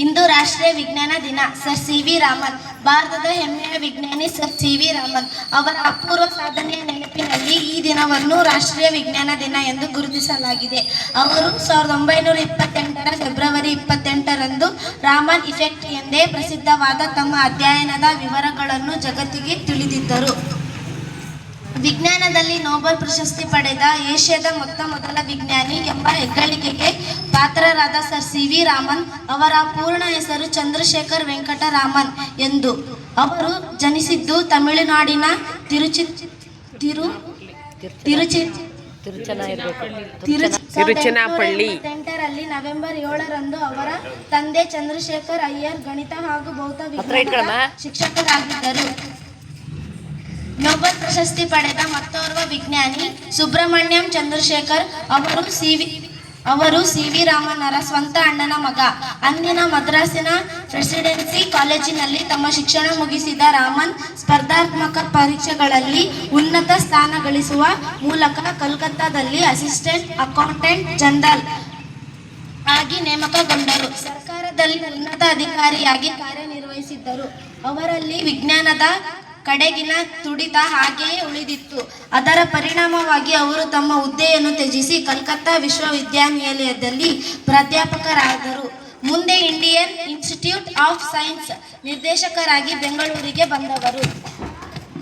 ಇಂದು ರಾಷ್ಟ್ರೀಯ ವಿಜ್ಞಾನ ದಿನ. Sir C V. ರಾಮನ್. ಭಾರತದ ಹೆಮ್ಮೆಯ ವಿಜ್ಞಾನಿ ಸರ್ ಸಿ.ವಿ. ರಾಮನ್ ಅವರ ಅಪೂರ್ವ ಸಾಧನೆಯ ನೆನಪಿನಲ್ಲಿ ಈ ದಿನವನ್ನು ರಾಷ್ಟ್ರೀಯ ವಿಜ್ಞಾನ ದಿನ ಎಂದು ಗುರುತಿಸಲಾಗಿದೆ. ಅವರು 1928 ಫೆಬ್ರವರಿ 28ರಂದು ರಾಮನ್ ಇಫೆಕ್ಟ್ ಎಂದೇ ಪ್ರಸಿದ್ಧವಾದ ತಮ್ಮ ಅಧ್ಯಯನದ ವಿವರಗಳನ್ನು ಜಗತ್ತಿಗೆ ತಿಳಿದಿದ್ದರು. ವಿಜ್ಞಾನದಲ್ಲಿ ನೊಬೆಲ್ ಪ್ರಶಸ್ತಿ ಪಡೆದ ಏಷ್ಯಾದ ಮೊದಲ ವಿಜ್ಞಾನಿ ಎಂಬ ಹೆಗ್ಗಳಿಕೆಗೆ ಪಾತ್ರರಾದ ಸರ್ ಸಿ.ವಿ. ರಾಮನ್ ಅವರ ಪೂರ್ಣ ಹೆಸರು ಚಂದ್ರಶೇಖರ್ ವೆಂಕಟ ರಾಮನ್ ಎಂದು. ಅವರು ಜನಿಸಿದ್ದು ತಮಿಳುನಾಡಿನ ತಿರುಚನಾಪಳ್ಳಿ. ನವೆಂಬರ್ 7ರಂದು ಅವರ ತಂದೆ ಚಂದ್ರಶೇಖರ್ ಅಯ್ಯರ್ ಗಣಿತ ಹಾಗೂ ಭೌತ ವಿಜ್ಞಾನ ಶಿಕ್ಷಕರಾಗಿದ್ದರು. ನೊಬೆಲ್ ಪ್ರಶಸ್ತಿ ಪಡೆದ ಮತ್ತೋರ್ವ ವಿಜ್ಞಾನಿ ಸುಬ್ರಹ್ಮಣ್ಯಂ ಚಂದ್ರಶೇಖರ್ ಅವರು ಸಿ.ವಿ. ರಾಮನ್ನರ ಸ್ವಂತ ಅಣ್ಣನ ಮಗ. ಅಂದಿನ ಮದ್ರಾಸಿನ ಪ್ರೆಸಿಡೆನ್ಸಿ ಕಾಲೇಜಿನಲ್ಲಿ ತಮ್ಮ ಶಿಕ್ಷಣ ಮುಗಿಸಿದ ರಾಮನ್ ಸ್ಪರ್ಧಾತ್ಮಕ ಪರೀಕ್ಷೆಗಳಲ್ಲಿ ಉನ್ನತ ಸ್ಥಾನ ಗಳಿಸುವ ಮೂಲಕ ಕಲ್ಕತ್ತಾದಲ್ಲಿ ಅಸಿಸ್ಟೆಂಟ್ ಅಕೌಂಟೆಂಟ್ ಜನರಲ್ ಆಗಿ ನೇಮಕಗೊಂಡರು. ಸರ್ಕಾರದಲ್ಲಿ ಉನ್ನತ ಅಧಿಕಾರಿಯಾಗಿ ಕಾರ್ಯನಿರ್ವಹಿಸಿದ್ದರು. ಅವರಲ್ಲಿ ವಿಜ್ಞಾನದ ಕಡೆಗಿನ ತುಡಿತ ಹಾಗೆಯೇ ಉಳಿದಿತ್ತು. ಅದರ ಪರಿಣಾಮವಾಗಿ ಅವರು ತಮ್ಮ ಹುದ್ದೆಯನ್ನು ತ್ಯಜಿಸಿ ಕಲ್ಕತ್ತಾ ವಿಶ್ವವಿದ್ಯಾನಿಲಯದಲ್ಲಿ ಪ್ರಾಧ್ಯಾಪಕರಾದರು. ಮುಂದೆ ಇಂಡಿಯನ್ ಇನ್ಸ್ಟಿಟ್ಯೂಟ್ ಆಫ್ ಸೈನ್ಸ್ ನಿರ್ದೇಶಕರಾಗಿ ಬೆಂಗಳೂರಿಗೆ ಬಂದವರು.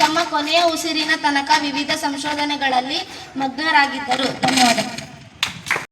ತಮ್ಮ ಕೊನೆಯ ಉಸಿರಿನ ತನಕ ವಿವಿಧ ಸಂಶೋಧನೆಗಳಲ್ಲಿ ಮಗ್ನರಾಗಿದ್ದರು. ಧನ್ಯವಾದಗಳು.